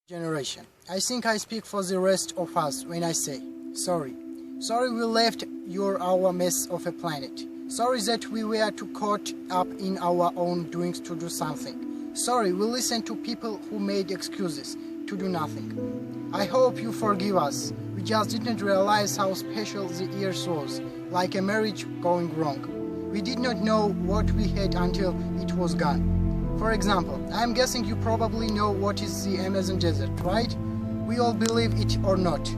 Generation. I think I speak for the rest of us when I say sorry. Sorry we left our mess of a planet. Sorry that we were too caught up in our own doings to do something. Sorry we listened to people who made excuses to do nothing. I hope you forgive us. We just didn't realize how special the year was, like a marriage going wrong. We did not know what we had until it was gone. For example, I'm guessing you probably know what is the Amazon desert, right? We all believe it or not.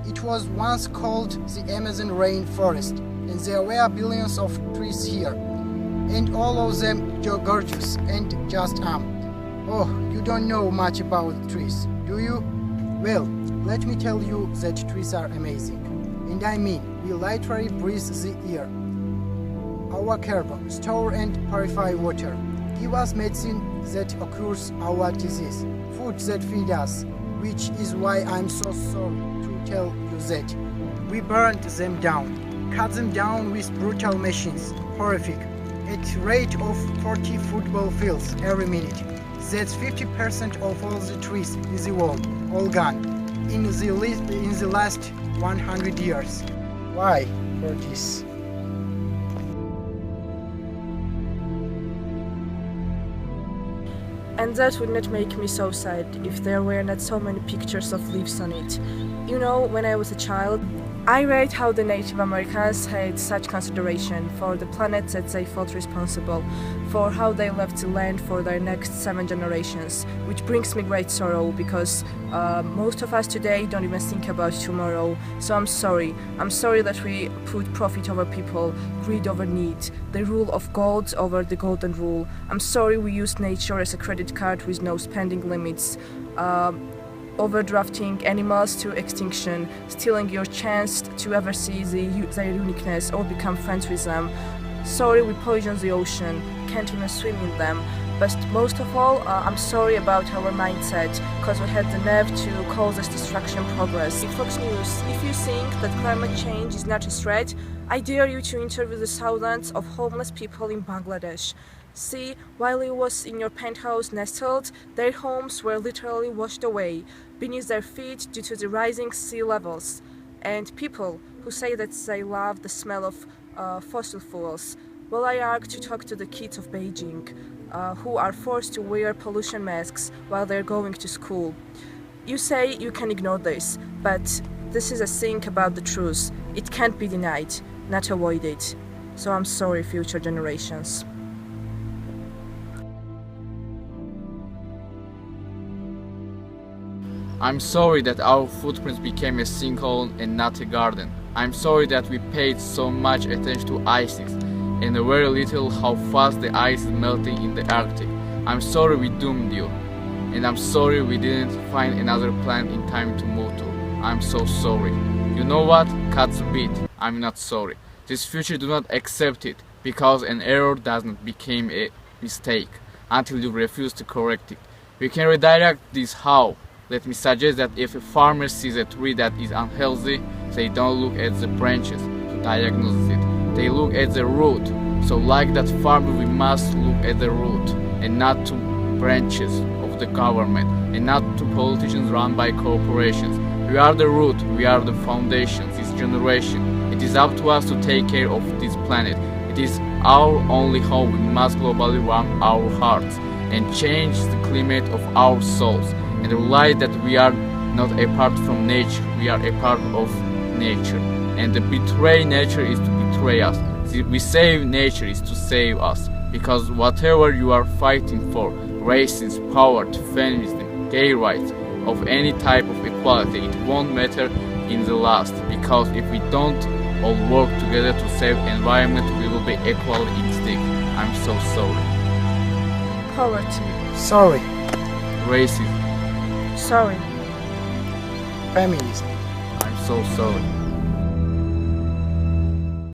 It was once called the Amazon rainforest, and there were billions of trees here, and all of them gorgeous and just Oh, you don't know much about trees, do you? Well, let me tell you that trees are amazing. And I mean, we literally breathe the air. Our carbon, store and purify water, give us medicine that cures our disease, food that feed us, which is why I'm so sorry to tell you that. We burned them down, cut them down with brutal machines, horrific, at rate of 40 football fields every minute. That's 50% of all the trees in the world, all gone, in the last 100 years. Why for this? And that would not make me so sad if there were not so many pictures of leaves on it. You know, when I was a child, I read how the Native Americans had such consideration for the planet that they felt responsible, for how they left the land for their next 7 generations, which brings me great sorrow because most of us today don't even think about tomorrow. So I'm sorry. I'm sorry that we put profit over people, greed over need, the rule of gold over the golden rule. I'm sorry we used nature as a credit card with no spending limits. Overdrafting animals to extinction, stealing your chance to ever see their uniqueness or become friends with them. Sorry we poisoned the ocean, can't even swim in them. But most of all, I'm sorry about our mindset, because we had the nerve to call this destruction progress. In Fox News, if you think that climate change is not a threat, I dare you to interview the thousands of homeless people in Bangladesh. See, while it was in your penthouse nestled, their homes were literally washed away beneath their feet due to the rising sea levels. And people who say that they love the smell of fossil fuels. Well, I argue to talk to the kids of Beijing, who are forced to wear pollution masks while they're going to school. You say you can ignore this, but this is a thing about the truth. It can't be denied, not avoided. So I'm sorry, future generations. I'm sorry that our footprints became a sinkhole and not a garden. I'm sorry that we paid so much attention to ices and very little how fast the ice is melting in the Arctic. I'm sorry we doomed you, and I'm sorry we didn't find another planet in time to move to. I'm so sorry. You know what? Cut the beat. I'm not sorry. This future do not accept it, because an error does not become a mistake until you refuse to correct it. We can redirect this how. Let me suggest that if a farmer sees a tree that is unhealthy, they don't look at the branches to diagnose it. They look at the root. So like that farmer, we must look at the root and not to branches of the government and not to politicians run by corporations. We are the root, we are the foundation, this generation. It is up to us to take care of this planet. It is our only home. We must globally warm our hearts and change the climate of our souls, and realize that we are not apart from nature, we are a part of nature. And to betray nature is to betray us. We save nature is to save us. Because whatever you are fighting for, racism, power, feminism, gay rights, of any type of equality, it won't matter in the last. Because if we don't all work together to save environment, we will be equally extinct. I'm so sorry. Poverty. Sorry. Racism. Sorry. Feminism. I'm so sorry.